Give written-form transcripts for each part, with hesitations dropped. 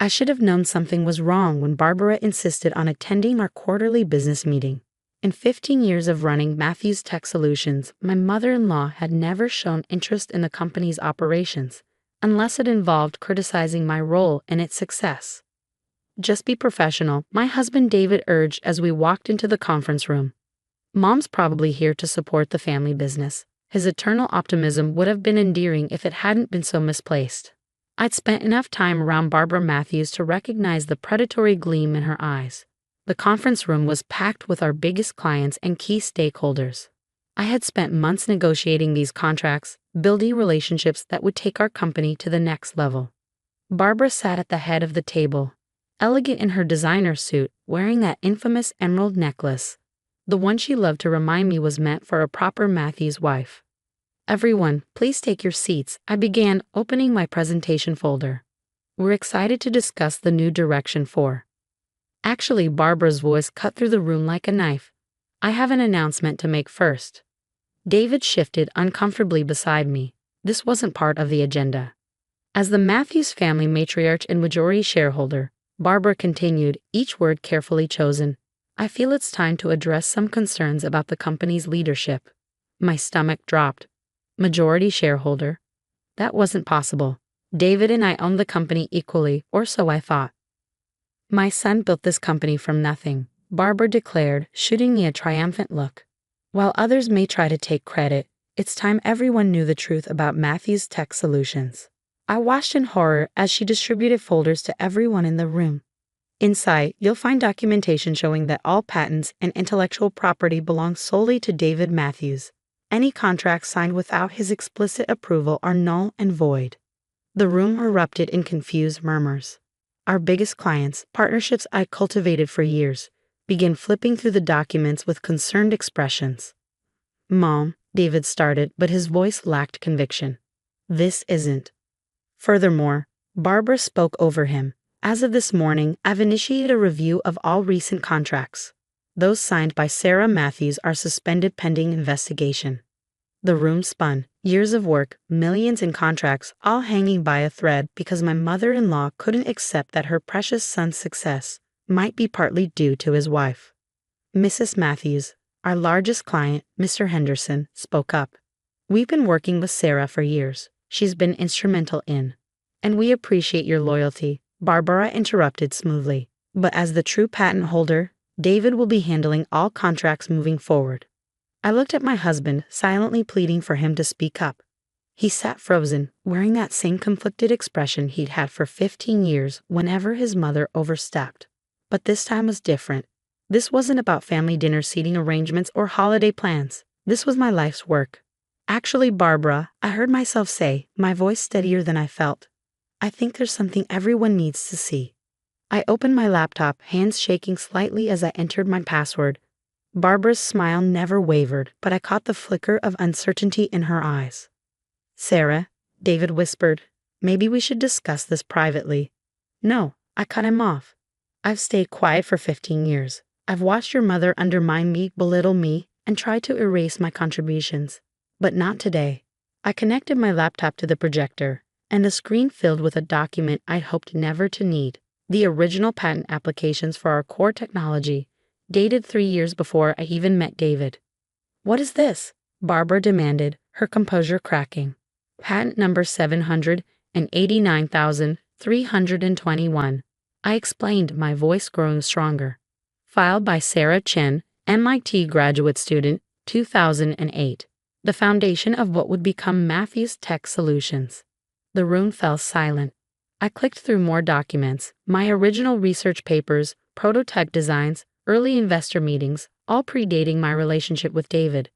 I should have known something was wrong when Barbara insisted on attending our quarterly business meeting. In 15 years of running Matthews Tech Solutions, my mother-in-law had never shown interest in the company's operations, unless it involved criticizing my role in its success. "Just be professional," my husband David urged as we walked into the conference room. "Mom's probably here to support the family business." His eternal optimism would have been endearing if it hadn't been so misplaced. I'd spent enough time around Barbara Matthews to recognize the predatory gleam in her eyes. The conference room was packed with our biggest clients and key stakeholders. I had spent months negotiating these contracts, building relationships that would take our company to the next level. Barbara sat at the head of the table, elegant in her designer suit, wearing that infamous emerald necklace, the one she loved to remind me was meant for a proper Matthews wife. "Everyone, please take your seats," I began, opening my presentation folder. "We're excited to discuss the new direction for..." Actually, Barbara's voice cut through the room like a knife. "I have an announcement to make first." David shifted uncomfortably beside me. This wasn't part of the agenda. As the Matthews family matriarch and majority shareholder, Barbara continued, each word carefully chosen, "I feel it's time to address some concerns about the company's leadership." My stomach dropped. Majority shareholder? That wasn't possible. David and I owned the company equally, or so I thought. "My son built this company from nothing," Barbara declared, shooting me a triumphant look. "While others may try to take credit, it's time everyone knew the truth about Matthews Tech Solutions." I watched in horror as she distributed folders to everyone in the room. "Inside, you'll find documentation showing that all patents and intellectual property belong solely to David Matthews. Any contracts signed without his explicit approval are null and void." The room erupted in confused murmurs. Our biggest clients, partnerships I cultivated for years, began flipping through the documents with concerned expressions. "Mom," David started, but his voice lacked conviction. "This isn't." Furthermore, Barbara spoke over him. "As of this morning, I've initiated a review of all recent contracts. Those signed by Sarah Matthews are suspended pending investigation." The room spun. Years of work, millions in contracts, all hanging by a thread because my mother-in-law couldn't accept that her precious son's success might be partly due to his wife. Mrs. Matthews, our largest client, Mr. Henderson, spoke up. "We've been working with Sarah for years. She's been instrumental in..." "And we appreciate your loyalty," Barbara interrupted smoothly. "But as the true patent holder, David will be handling all contracts moving forward." I looked at my husband, silently pleading for him to speak up. He sat frozen, wearing that same conflicted expression he'd had for 15 years whenever his mother overstepped. But this time was different. This wasn't about family dinner seating arrangements or holiday plans. This was my life's work. "Actually, Barbara," I heard myself say, my voice steadier than I felt, "I think there's something everyone needs to see." I opened my laptop, hands shaking slightly as I entered my password. Barbara's smile never wavered, but I caught the flicker of uncertainty in her eyes. "Sarah," David whispered, "maybe we should discuss this privately." "No," I cut him off. "I've stayed quiet for 15 years. I've watched your mother undermine me, belittle me, and try to erase my contributions. But not today." I connected my laptop to the projector, and the screen filled with a document I'd hoped never to need. The original patent applications for our core technology, dated 3 years before I even met David. "What is this?" Barbara demanded, her composure cracking. "Patent number 789,321. I explained, my voice growing stronger. "Filed by Sarah Chen, MIT graduate student, 2008. The foundation of what would become Matthews Tech Solutions." The room fell silent. I clicked through more documents, my original research papers, prototype designs, early investor meetings, all predating my relationship with David.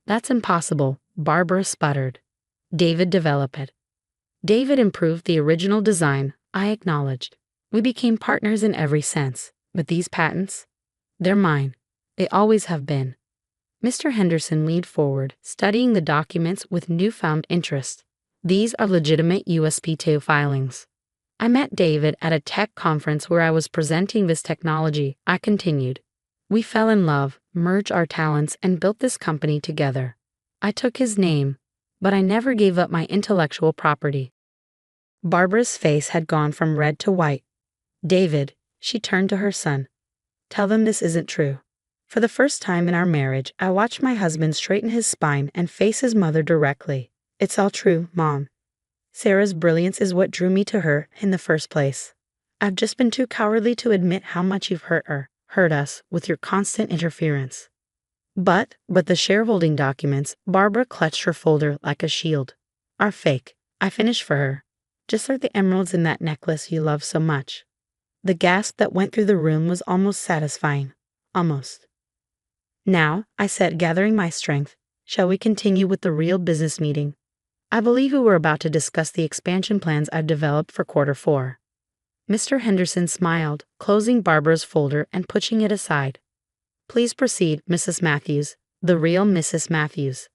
"That's impossible," Barbara sputtered. "David developed it." "David improved the original design," I acknowledged. "We became partners in every sense. But these patents? They're mine. They always have been." Mr. Henderson leaned forward, studying the documents with newfound interest. "These are legitimate USP2 filings." "I met David at a tech conference where I was presenting this technology," I continued. "We fell in love, merged our talents, and built this company together. I took his name, but I never gave up my intellectual property." Barbara's face had gone from red to white. David, she turned to her son. Tell them this isn't true. For the first time in our marriage, I watched my husband straighten his spine and face his mother directly. It's all true, Mom. Sarah's brilliance is what drew me to her in the first place. I've just been too cowardly to admit how much you've hurt us, with your constant interference. But the shareholding documents, Barbara clutched her folder like a shield, are fake. I finished for her. Just like the emeralds in that necklace you love so much. The gasp that went through the room was almost satisfying. Almost. Now, I said, gathering my strength, shall we continue with the real business meeting? I believe we were about to discuss the expansion plans I've developed for Q4. Mr. Henderson smiled, closing Barbara's folder and pushing it aside. Please proceed, Mrs. Matthews, the real Mrs. Matthews.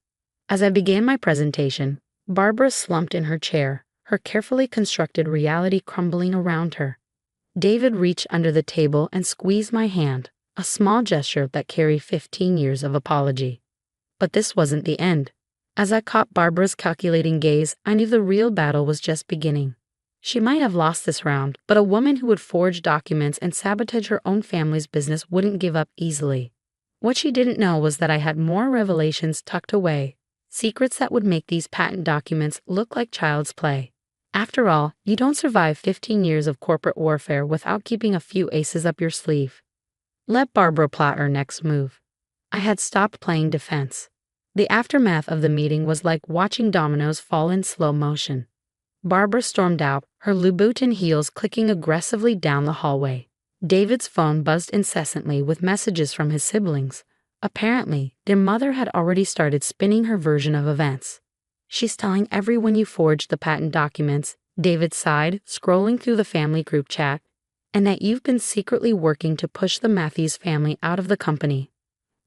As I began my presentation, Barbara slumped in her chair, her carefully constructed reality crumbling around her. David reached under the table and squeezed my hand, a small gesture that carried 15 years of apology. But this wasn't the end. As I caught Barbara's calculating gaze, I knew the real battle was just beginning. She might have lost this round, but a woman who would forge documents and sabotage her own family's business wouldn't give up easily. What she didn't know was that I had more revelations tucked away, secrets that would make these patent documents look like child's play. After all, you don't survive 15 years of corporate warfare without keeping a few aces up your sleeve. Let Barbara plot her next move. I had stopped playing defense. The aftermath of the meeting was like watching dominoes fall in slow motion. Barbara stormed out, her Louboutin heels clicking aggressively down the hallway. David's phone buzzed incessantly with messages from his siblings. Apparently, their mother had already started spinning her version of events. She's telling everyone you forged the patent documents, David sighed, scrolling through the family group chat, and that you've been secretly working to push the Matthews family out of the company.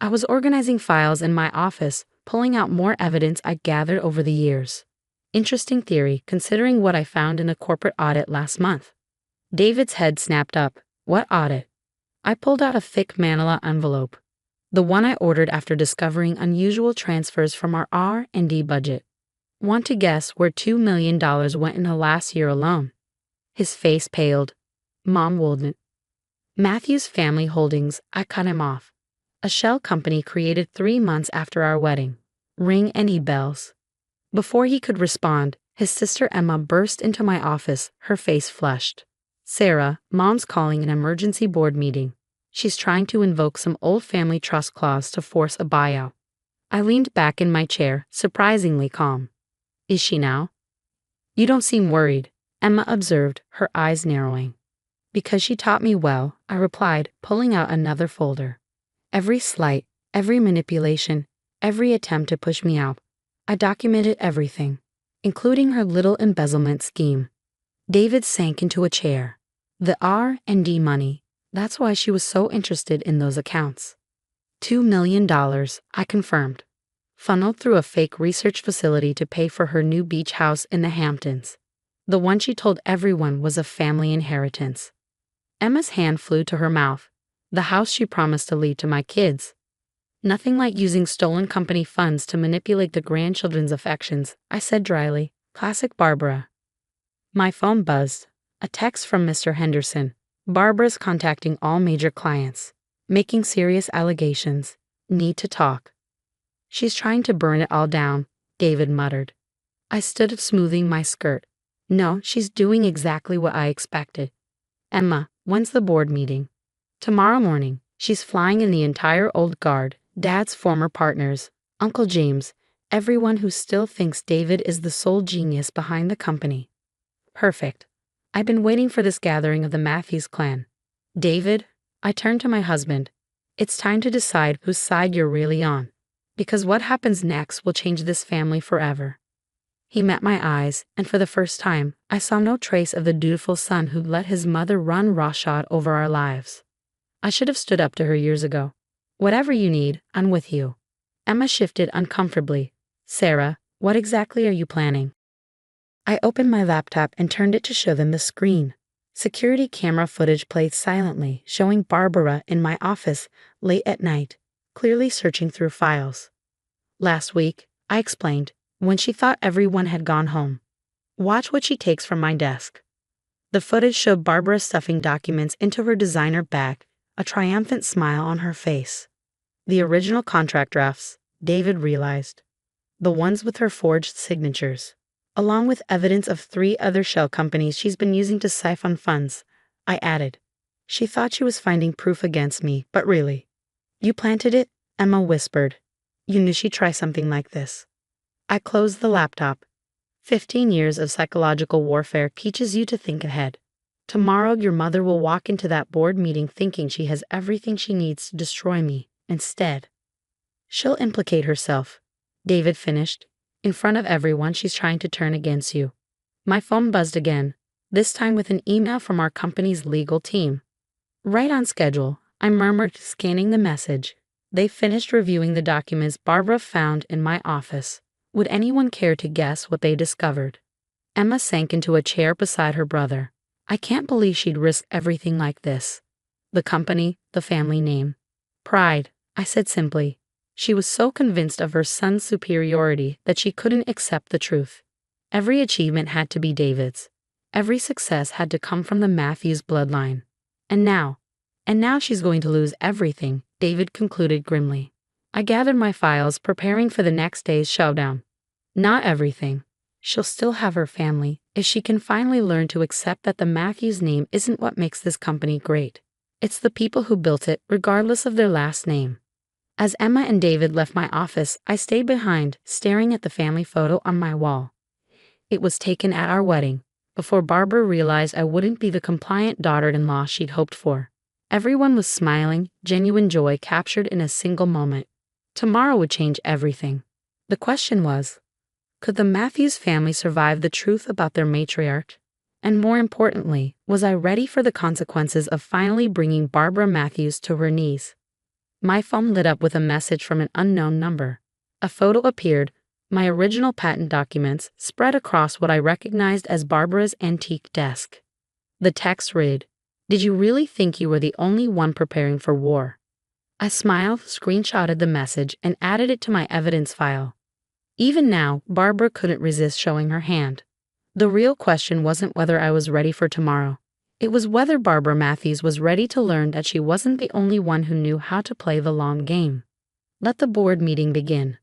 I was organizing files in my office, pulling out more evidence I gathered over the years. Interesting theory, considering what I found in a corporate audit last month. David's head snapped up. What audit? I pulled out a thick manila envelope. The one I ordered after discovering unusual transfers from our R&D budget. Want to guess where $2 million went in the last year alone? His face paled. Mom wouldn't. Matthews Family Holdings, I cut him off. A shell company created 3 months after our wedding. Ring any bells? Before he could respond, his sister Emma burst into my office, her face flushed. Sarah, Mom's calling an emergency board meeting. She's trying to invoke some old family trust clause to force a buyout. I leaned back in my chair, surprisingly calm. Is she now? You don't seem worried, Emma observed, her eyes narrowing. Because she taught me well, I replied, pulling out another folder. Every slight, every manipulation, every attempt to push me out. I documented everything, including her little embezzlement scheme. David sank into a chair. The R&D money, that's why she was so interested in those accounts. $2 million, I confirmed. Funneled through a fake research facility to pay for her new beach house in the Hamptons. The one she told everyone was a family inheritance. Emma's hand flew to her mouth. The house she promised to leave to my kids. Nothing like using stolen company funds to manipulate the grandchildren's affections, I said dryly. Classic Barbara. My phone buzzed. A text from Mr. Henderson. Barbara's contacting all major clients. Making serious allegations. Need to talk. She's trying to burn it all down, David muttered. I stood smoothing my skirt. No, she's doing exactly what I expected. Emma, when's the board meeting? Tomorrow morning. She's flying in the entire old guard, Dad's former partners, Uncle James, everyone who still thinks David is the sole genius behind the company. Perfect. I've been waiting for this gathering of the Matthews clan. David, I turned to my husband. It's time to decide whose side you're really on. Because what happens next will change this family forever. He met my eyes, and for the first time, I saw no trace of the dutiful son who'd let his mother run roughshod over our lives. I should have stood up to her years ago. Whatever you need, I'm with you. Emma shifted uncomfortably. Sarah, what exactly are you planning? I opened my laptop and turned it to show them the screen. Security camera footage played silently, showing Barbara in my office late at night, clearly searching through files. Last week, I explained, when she thought everyone had gone home. Watch what she takes from my desk. The footage showed Barbara stuffing documents into her designer bag, a triumphant smile on her face. The original contract drafts, David realized. The ones with her forged signatures. Along with evidence of 3 other shell companies she's been using to siphon funds, I added. She thought she was finding proof against me, but really. You planted it? Emma whispered. You knew she'd try something like this. I closed the laptop. 15 years of psychological warfare teaches you to think ahead. Tomorrow your mother will walk into that board meeting thinking she has everything she needs to destroy me. Instead, she'll implicate herself. David finished. In front of everyone she's trying to turn against you. My phone buzzed again, this time with an email from our company's legal team. Right on schedule, I murmured, scanning the message. They finished reviewing the documents Barbara found in my office. Would anyone care to guess what they discovered? Emma sank into a chair beside her brother. I can't believe she'd risk everything like this. The company, the family name. Pride, I said simply. She was so convinced of her son's superiority that she couldn't accept the truth. Every achievement had to be David's. Every success had to come from the Matthews bloodline. And now she's going to lose everything, David concluded grimly. I gathered my files, preparing for the next day's showdown. Not everything. She'll still have her family, if she can finally learn to accept that the Matthews name isn't what makes this company great. It's the people who built it, regardless of their last name. As Emma and David left my office, I stayed behind, staring at the family photo on my wall. It was taken at our wedding, before Barbara realized I wouldn't be the compliant daughter-in-law she'd hoped for. Everyone was smiling, genuine joy captured in a single moment. Tomorrow would change everything. The question was, could the Matthews family survive the truth about their matriarch? And more importantly, was I ready for the consequences of finally bringing Barbara Matthews to her knees? My phone lit up with a message from an unknown number. A photo appeared, my original patent documents spread across what I recognized as Barbara's antique desk. The text read, "Did you really think you were the only one preparing for war?" I smiled, screenshotted the message, and added it to my evidence file. Even now, Barbara couldn't resist showing her hand. The real question wasn't whether I was ready for tomorrow. It was whether Barbara Matthews was ready to learn that she wasn't the only one who knew how to play the long game. Let the board meeting begin.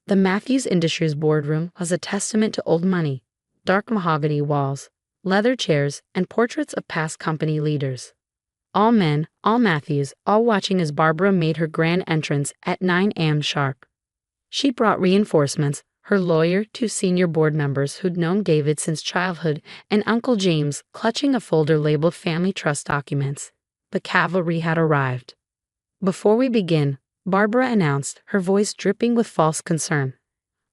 The Matthews Industries boardroom was a testament to old money, dark mahogany walls, leather chairs, and portraits of past company leaders. All men, all Matthews, all watching as Barbara made her grand entrance at 9 a.m. sharp. She brought reinforcements, her lawyer, 2 senior board members who'd known David since childhood, and Uncle James, clutching a folder labeled Family Trust Documents. The cavalry had arrived. Before we begin, Barbara announced, her voice dripping with false concern.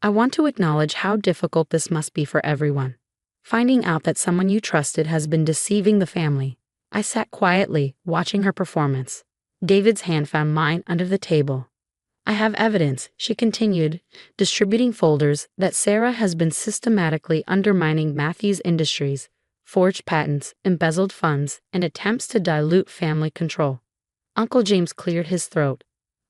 I want to acknowledge how difficult this must be for everyone. Finding out that someone you trusted has been deceiving the family. I sat quietly, watching her performance. David's hand found mine under the table. I have evidence, she continued, distributing folders, that Sarah has been systematically undermining Matthews Industries, forged patents, embezzled funds, and attempts to dilute family control. Uncle James cleared his throat.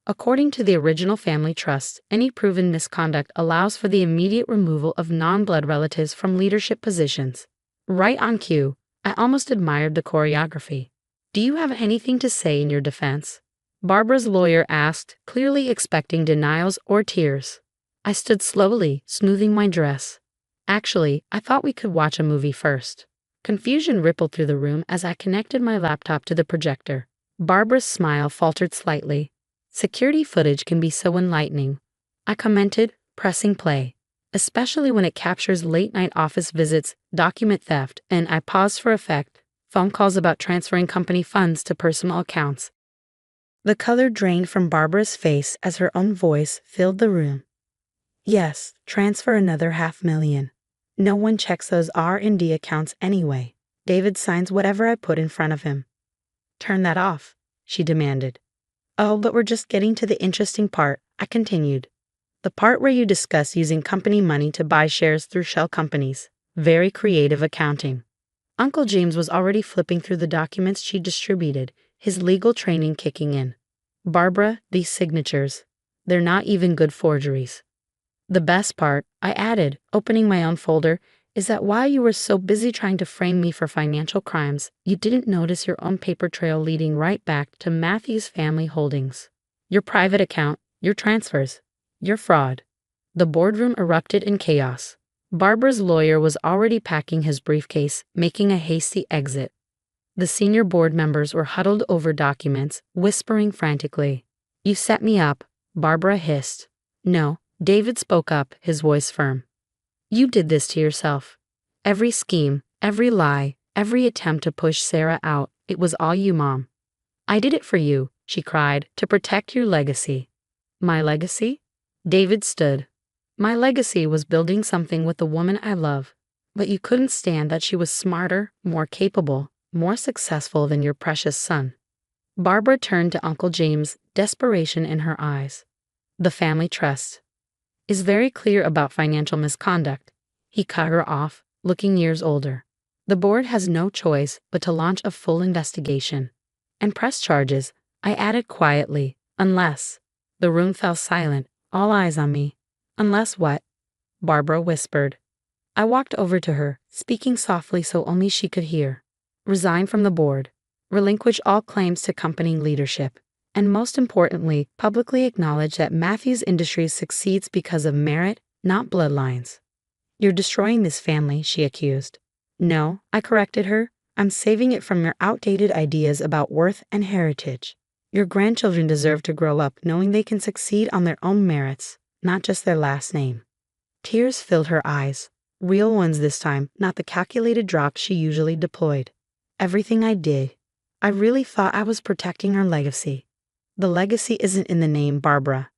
According to the original family trust, any proven misconduct allows for the immediate removal of non-blood relatives from leadership positions. Right on cue, I almost admired the choreography. Do you have anything to say in your defense? Barbara's lawyer asked, clearly expecting denials or tears. I stood slowly, smoothing my dress. Actually, I thought we could watch a movie first. Confusion rippled through the room as I connected my laptop to the projector. Barbara's smile faltered slightly. Security footage can be so enlightening, I commented, pressing play. Especially when it captures late-night office visits, document theft, and I paused for effect, phone calls about transferring company funds to personal accounts. The color drained from Barbara's face as her own voice filled the room. Yes, transfer another $500,000. No one checks those R&D accounts anyway. David signs whatever I put in front of him. Turn that off, she demanded. Oh, but we're just getting to the interesting part, I continued. The part where you discuss using company money to buy shares through shell companies. Very creative accounting. Uncle James was already flipping through the documents she distributed, his legal training kicking in. Barbara, these signatures. They're not even good forgeries. The best part, I added, opening my own folder, is that while you were so busy trying to frame me for financial crimes, you didn't notice your own paper trail leading right back to Matthew's family holdings. Your private account, your transfers, your fraud. The boardroom erupted in chaos. Barbara's lawyer was already packing his briefcase, making a hasty exit. The senior board members were huddled over documents, whispering frantically. "You set me up," Barbara hissed. "No," David spoke up, his voice firm. "You did this to yourself. Every scheme, every lie, every attempt to push Sarah out, it was all you, Mom." "I did it for you," she cried, "to protect your legacy." "My legacy?" David stood. "My legacy was building something with the woman I love, but you couldn't stand that she was smarter, more capable, more successful than your precious son." Barbara turned to Uncle James, desperation in her eyes. "The family trust is very clear about financial misconduct." He cut her off, looking years older. "The board has no choice but to launch a full investigation and press charges," I added quietly, "unless." The room fell silent, all eyes on me. "Unless what?" Barbara whispered. I walked over to her, speaking softly so only she could hear. "Resign from the board. Relinquish all claims to company leadership. And most importantly, publicly acknowledge that Matthews Industries succeeds because of merit, not bloodlines." "You're destroying this family," she accused. "No," I corrected her. "I'm saving it from your outdated ideas about worth and heritage. Your grandchildren deserve to grow up knowing they can succeed on their own merits, not just their last name." Tears filled her eyes. Real ones this time, not the calculated drops she usually deployed. "Everything I did, I really thought I was protecting our legacy." "The legacy isn't in the name, Barbara.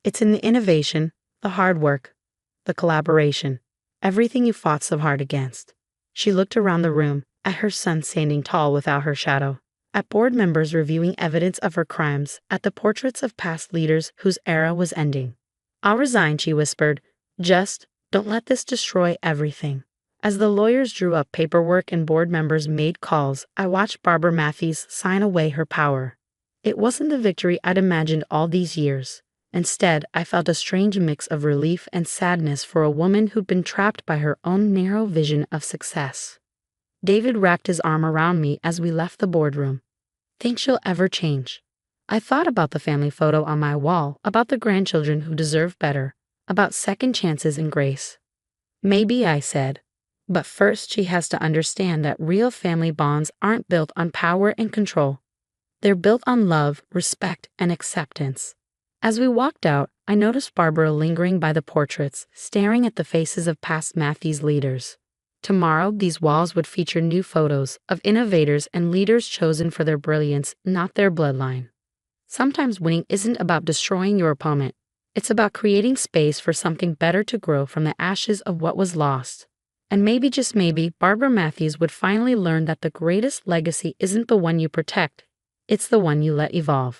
It's in the innovation, the hard work, the collaboration, everything you fought so hard against." She looked around the room, at her son standing tall without her shadow, at board members reviewing evidence of her crimes, at the portraits of past leaders whose era was ending. "I'll resign," she whispered. "Just don't let this destroy everything." As the lawyers drew up paperwork and board members made calls, I watched Barbara Matthews sign away her power. It wasn't the victory I'd imagined all these years. Instead, I felt a strange mix of relief and sadness for a woman who'd been trapped by her own narrow vision of success. David wrapped his arm around me as we left the boardroom. "Think she'll ever change?" I thought about the family photo on my wall, about the grandchildren who deserve better, about second chances and grace. "Maybe," I said. "But first she has to understand that real family bonds aren't built on power and control. They're built on love, respect, and acceptance." As we walked out, I noticed Barbara lingering by the portraits, staring at the faces of past Matthews leaders. Tomorrow, these walls would feature new photos of innovators and leaders chosen for their brilliance, not their bloodline. Sometimes winning isn't about destroying your opponent. It's about creating space for something better to grow from the ashes of what was lost. And maybe, just maybe, Barbara Matthews would finally learn that the greatest legacy isn't the one you protect, it's the one you let evolve.